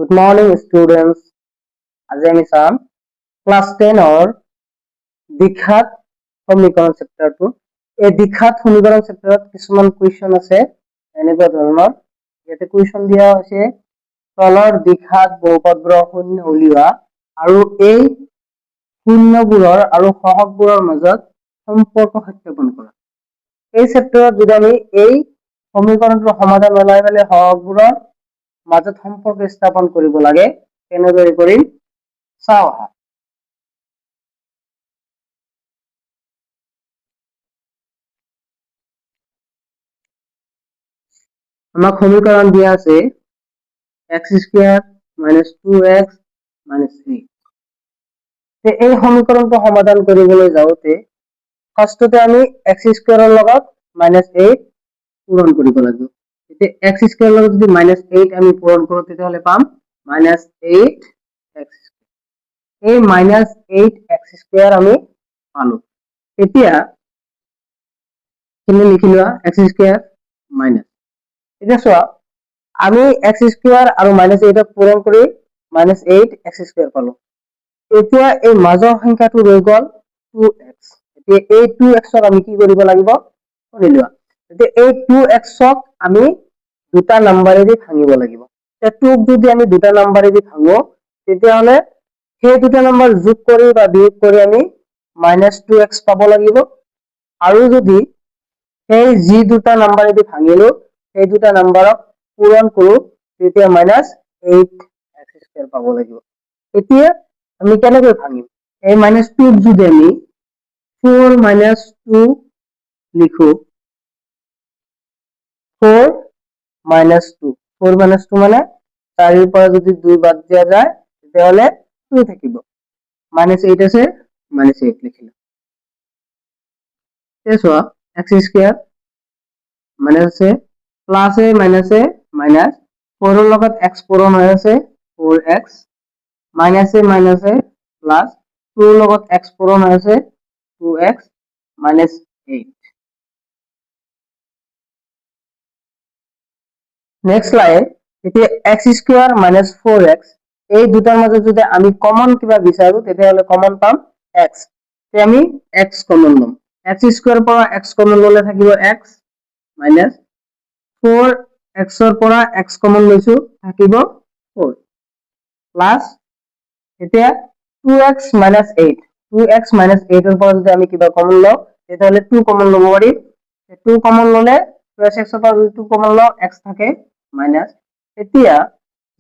Good morning, students. আজি আমি চাম ক্লাছ 10 দ্বিঘাত সমীকৰণ চেপ্টাৰটো। এই দ্বিঘাত সমীকৰণ চেপ্টাৰত কিছুমান কুৱেশ্যন আছে এনেকুৱা ধৰণৰ। ইয়াতে কুৱেশ্যন দিয়া হৈছে তলৰ দ্বিঘাত বহুপদবোৰৰ শূন্য উলিওৱা আৰু এই শূন্যবোৰৰ আৰু সহগবোৰৰ মাজত সম্পৰ্ক স্থাপন কৰা। এই চেপ্টাৰত যদি আমি এই সমীকৰণটোৰ সমাধান ওলাই পেলাই সহগবোৰৰ মাজত সম্পৰ্ক স্থাপন কৰিব লাগে, কেনেদৰে কৰিম চাও আহা। আমাক সমীকৰণ দিয়া আছে x² - 2x - 3। এই সমীকৰণটো সমাধান কৰিবলৈ যাওঁতে ফাৰ্ষ্টতে আমি x² ৰ লগত -8 পূৰণ কৰিব লাগিব। এতিয়া x² ৰ লগত যদি -8 আমি পূৰণ কৰোঁ তেতিয়াহ'লে পাম -8x²। এই -8x² আমি পালো। এতিয়া কিনে লিখি লোৱা x² মাইনাস। এতিয়া চোৱা আমি x² আৰু -8 পূৰণ কৰি -8x² পালো। এতিয়া এই মাজৰ সংখ্যাটো ৰৈ গ'ল 2x। এতিয়া এই 2x ক আমি কি কৰিব লাগিব শুনি লোৱা। এতিয়া এই 2x ক আমি দুটা নাম্বাৰেদি ভাঙিব লাগিব। এতিয়া 2ক যদি আমি দুটা নাম্বাৰেদি ভাঙো তেতিয়াহ'লে সেই দুটা নাম্বাৰ যোগ কৰি বা বিয়োগ কৰি আমি -2x পাব লাগিব। আৰু যদি সেই যি দুটা নাম্বাৰেদি ভাঙিলো সেই দুটা নাম্বাৰক পূৰণ কৰো তেতিয়া -8x² পাব লাগিব। এতিয়া আমি কেনেকৈ ভাঙিম? এই -2ক যদি আমি 4 - 2 লিখো, 4 - 2 4 - 2 মানে 4ৰ পৰা যদি 2 বাদ দিয়া যায় তেতিয়াহ'লে 2 থাকিব। -8 আছে, -8 লিখিলো। চোৱা x² মাইনাস আছে, প্লাস এ মাইনাস এ মাইনাস 4 ৰ লগত x পূৰণ হৈ আছে 4x, মাইনাস এ প্লাস 2 ৰ লগত x পূৰণ হৈ আছে 2x -8। নেক্সট লাইন, এতিয়া x² - 4x এই দুটাৰ মাজত যদি আমি কমন কিবা বিচাৰো তেতিয়াহ'লে কমন পাম x। তেতিয়া আমি x কমন ল'ম। x² পৰা x কমন ল'লে থাকিব x মাইনাস 4x ৰ পৰা x কমন লৈছো থাকিব 4 প্লাস এতিয়া 2x - 8 2x - 8 ৰ পৰা যদি আমি কিবা কমন লওঁ তেতিয়াহ'লে 2 কমন ল'ব পাৰিম। 2 কমন ল'লে 2x ৰ পৰা যদি 2 কমন লওঁ x থাকে মাইনাস। এতিয়া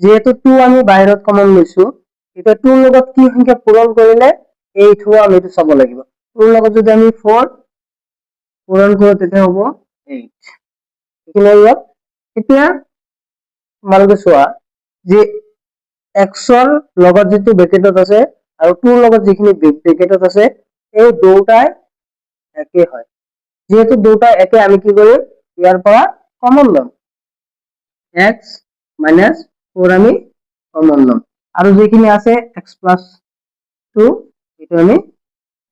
যেহেতু 2 আমি বাহিৰত কমন লৈছো, এতিয়া 2 ৰ লগত কি সংখ্যা পূৰণ কৰিলে 8 হ'ব আমি এইটো চাব লাগিব। 2 ৰ লগত যদি আমি 4 পূৰণ কৰো তেতিয়া হ'ব 8। এতিয়া তোমালোকে চোৱা যে x ৰ লগত যিটো ব্ৰেকেটত আছে আৰু 2 ৰ লগত যিখিনি ব্ৰেকেটত আছে এই দুটাই একে হয়। যেহেতু দুটাই একে আমি কি কৰিম ইয়াৰ পৰা কমন ল'ম। x - 4 আমি কমন ল'ম আৰু যিখিনি আছে x + 2 এইটো আমি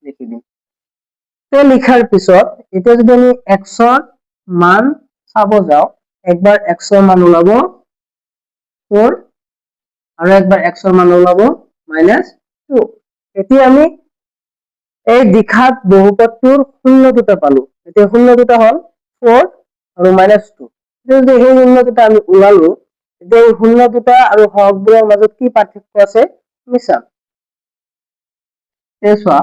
লিখি দিম। লিখাৰ পিছত এতিয়া যদি আমি x ৰ মান চাব যাও, একবাৰ x ৰ মান ওলাব 4 আৰু একবাৰ x ৰ মান ওলাব -2। এতিয়া আমি এই দ্বিঘাত বহুপদটোৰ শূন্য দুটা পালো। এতিয়া শূন্য দুটা হ'ল 4 আৰু -2। যদি এই শূন্য দুটা আমি ওলালো তেতিয়া এই শূন্য দুটা আৰু সহগবোৰৰ মাজত কি পাৰ্থক্য আছে আমি চাম। চোৱা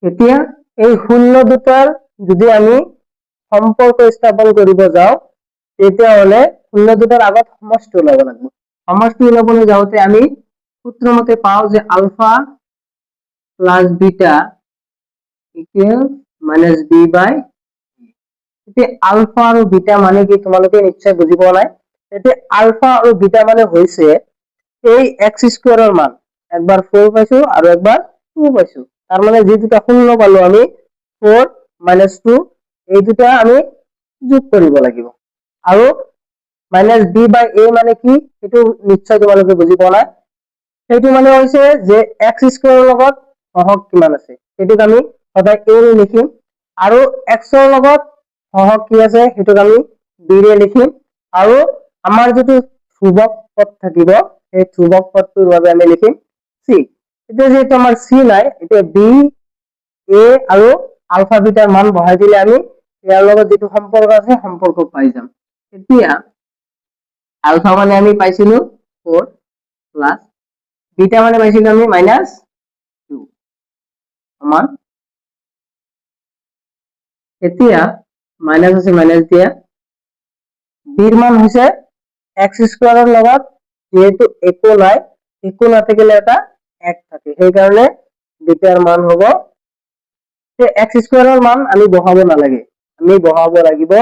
এতিয়া এই শূন্য দুটাৰ যদি আমি সম্পৰ্ক স্থাপন কৰিব যাও তেতিয়াহ'লে শূন্য দুটাৰ আগত সমষ্টি ওলাব লাগিব। সমষ্টি ওলাবলৈ যাওঁতে আমি সূত্ৰ মতে পাওঁ যে alpha plus beta equal -b/। এতিয়া আলফা আৰু বিটা মানে কি তোমালোকে নিশ্চয় বুজি পোৱা নাই। এতিয়া আলফা আৰু বিটা মানে হৈছে এই x² ৰ মান, একবাৰ 4 পাইছো আৰু একবাৰ 2 পাইছো। তাৰ মানে যি দুটা শূন্য পালো আমি 4 - 2 এই দুটা আমি যোগ কৰিব লাগিব। আৰু -b/a মানে কি সেইটো নিশ্চয় তোমালোকে বুজি পোৱা নাই। সেইটো মানে হৈছে যে x স্কোয়াৰৰ লগত সহগ কিমান আছে সেইটোক আমি সদায় a ৰে লিখিম আৰু x ৰ লগত সহগ কি আছে সেইটোক আমি b ৰে লিখিম আৰু আমাৰ যেটো ধ্ৰুবক পদ থাকিব সেই ধ্ৰুবক পদটোৰ বাবে আমি লিখিম c এতিয়া যেটো আমাৰ c নাই এতিয়া b a আৰু আলফা বিটাৰ মান বহাই দিলে আমি ইয়াৰ লগত যেটো সম্পৰ্ক আছে সম্পৰ্ক পাই যাম এতিয়া আলফা মানে আমি পাইছিলো 4 প্লাস বিটা মানে পাইছিলো আমি -2 সমান এতিয়া মাইনাস আছে মাইনাস দিয়া বিৰ মান হৈছে x স্কয়াৰৰ লগত যেহেতু একো নাই একো না থাকিলে এটা 1 থাকে সেই কারণে বিটাৰ মান হ'ব যে x স্কয়াৰৰ মান আমি বহাব নালাগে আমি বহাব লাগিব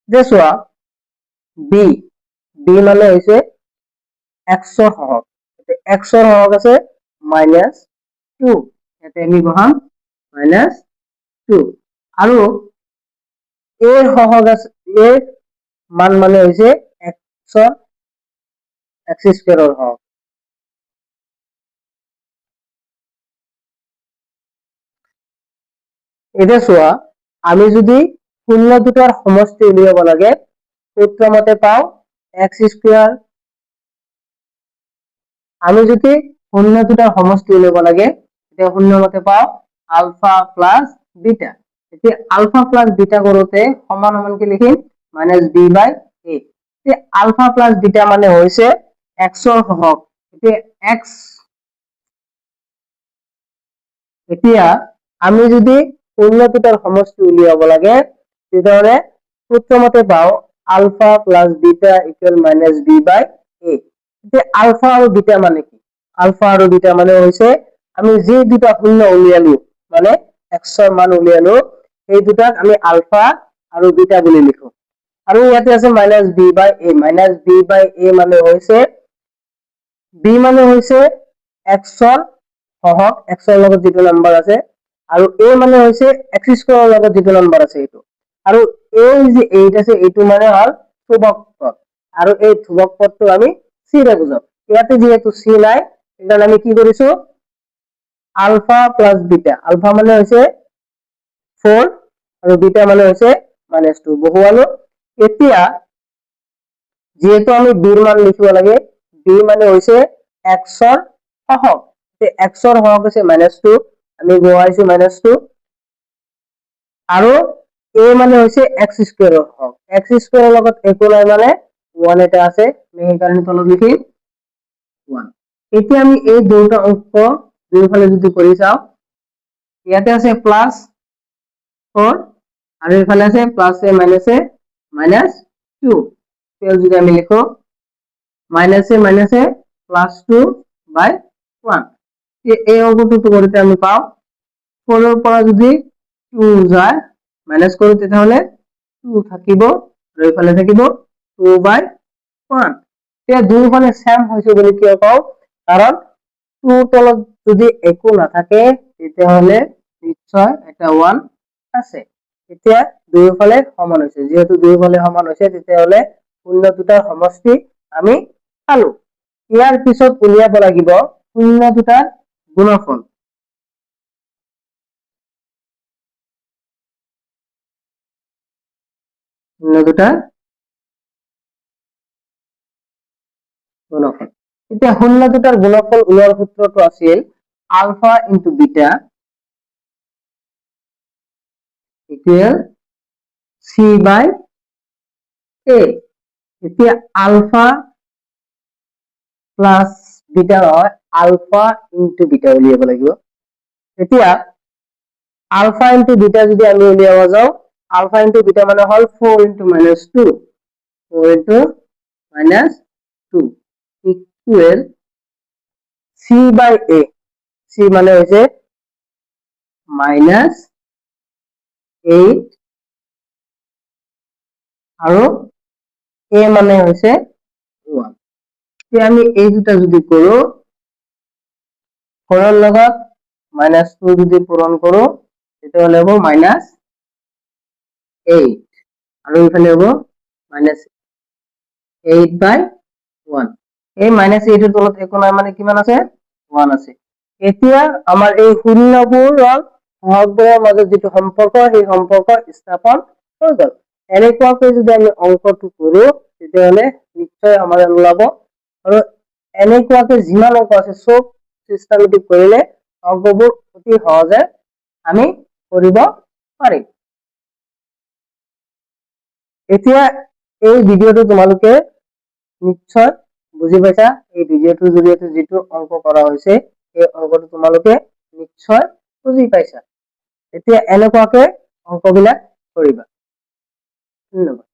যে চোৱা b মানে হৈছে x ৰ সহগ x ৰ সহগ আছে -2 এতে আমি বহাম -2 আৰু a ৰ সহগ আছে a মান মানে হৈছে x স্কয়াৰৰ সহগ এটা চোৱা আমি যদি শূন্য দুটাৰ সমষ্টি উলিয়াব লাগে সূত্ৰ মতে পাও x স্কয়াৰ আমি যদি শূন্য দুটাৰ সমষ্টি উলিয়াব লাগে তেতিয়া শূন্য মতে পাও আলফা প্লাস বিটা এতিয়া আলফা প্লাস বিটা কৰোতে সমান সমান কি লিখিম -b/a এতিয়া আলফা প্লাস বিটা মানে হৈছে x ৰ সহগ এতিয়া x এতিয়া আমি যদি শূন্য দুটাৰ সমষ্টি উলিয়াব লাগে তেতিয়াহলে সূত্র মতে পাও ULFA plus beta equal -b/a এতিয়া আলফা আৰু বিটা মানে কি আলফা আৰু বিটা মানে হৈছে আমি যে দুটা শূন্য উলিয়ালো মানে x ৰ মান উলিয়ালো এই দুটাক আমি আলফা আৰু বিটা বুলি লিখো আৰু ইয়াতে আছে -b/a মানে হৈছে b মানে হৈছে x ৰ সহগ x ৰ লগত যেটো নাম্বাৰ আছে আৰু a মানে হৈছে x স্কয়াৰৰ লগত যেটো নাম্বাৰ আছে এটো আৰু এই যে 8 আছে এটো মানে হল ধ্ৰুবক পদ আৰু এই ধ্ৰুবক পদটো আমি c ৰে বুজাম ইয়াতে যেহেতু c নাই এখানে আমি কি কৰিছো আলফা প্লাস বিটা আলফা মানে হৈছে 4 আৰু বিটা মানে হৈছে -2 বহুৱালো এতিয়া যেহেতু আমি b ৰ মান লিখিব লাগে b মানে হৈছে x ৰ সহগ x ৰ সহগ আছে -2 আমি বহুৱাইছো -2 আৰু a মানে হৈছে x স্কয়াৰৰ সহগ x স্কয়াৰৰ লগত একো নাই মানে 1 এটা আছে আমি এই কারণে তলত লিখিম 1 এতিয়া আমি এই দুটা অংক দুইফালে যদি কৰি চাও ইয়াতে আছে +4 আৰু এইফালে আছে +a -2 তেও যদি আমি লিখো -a +2/1 এই অঙ্কটো করতে আমি পাও 4 এর পর যদি 2 যায় মাইনাস করি তাহলে 2 থাকিব আর এইফালে থাকিব 2/1 তে দুইফালে সেম হইছে বলি কি পাও কারণ 2 তলত যদি একো না থাকে তাহলে নিশ্চয় এটা 1 আছে এতিয়া দুইফালে সমান হৈছে যেহেতু দুইফালে সমান হৈছে তাহলে শূন্য দুটাৰ সমষ্টি আমি পালো ইয়াৰ পিছত উলিয়াব লাগিব শূন্য দুটাৰ গুণফল শূন্য দুটাৰ গুণফল এতিয়া শূন্য দুটাৰ গুণফল উলিওৱাৰ সূত্ৰটো আছিল ULFA into beta equal c/a এতিয়া আলফা প্লাস বিটা হয় আলফা ইনটু বিটা উলিয়াব লাগিব এতিয়া আলফা ইনটু বিটা যদি আমি উলিয়াব যাও আলফা ইনটু বিটা মানে হল 4 into -2 4 into -2 equal c/a c মানে হইছে -8 আৰু a মানে হইছে 1 তে আমি এই দুটা যদি করো 4 এর লগত -2 যদি পূরণ করো তাহলে হবে -8 আর এখানে হবে -8/1 এই -8 এর তলত একো নাই মানে কিমান আছে 1 আছে এতিয়া আমাৰ এই শূন্যবোৰৰ সহগবোৰৰ মাজত যেটো সম্পৰ্ক সেই সম্পৰ্ক স্থাপন হৈ গল এনেকুৱাকৈ যদি আমি অংকটো কৰো তেতিয়াহলে নিশ্চয় আমাৰ ওলাব আৰু এনেকুৱাকৈ যিমান অংক আছে সব সিস্টেমেটিক কৰিলে অংকবোৰ অতি সহজে আমি কৰিব পাৰিম এতিয়া এই ভিডিওটো তোমালোকে নিশ্চয় বুজি পাইছা এই ভিডিওটোৰ জৰিয়তে যেটো অংক কৰা হৈছে এই অংকটো তোমালোকে নিশ্চয় বুজি পাইছা এতিয়া এনেকুৱাকৈ অংকবিলাক কৰিবা ধন্যবাদ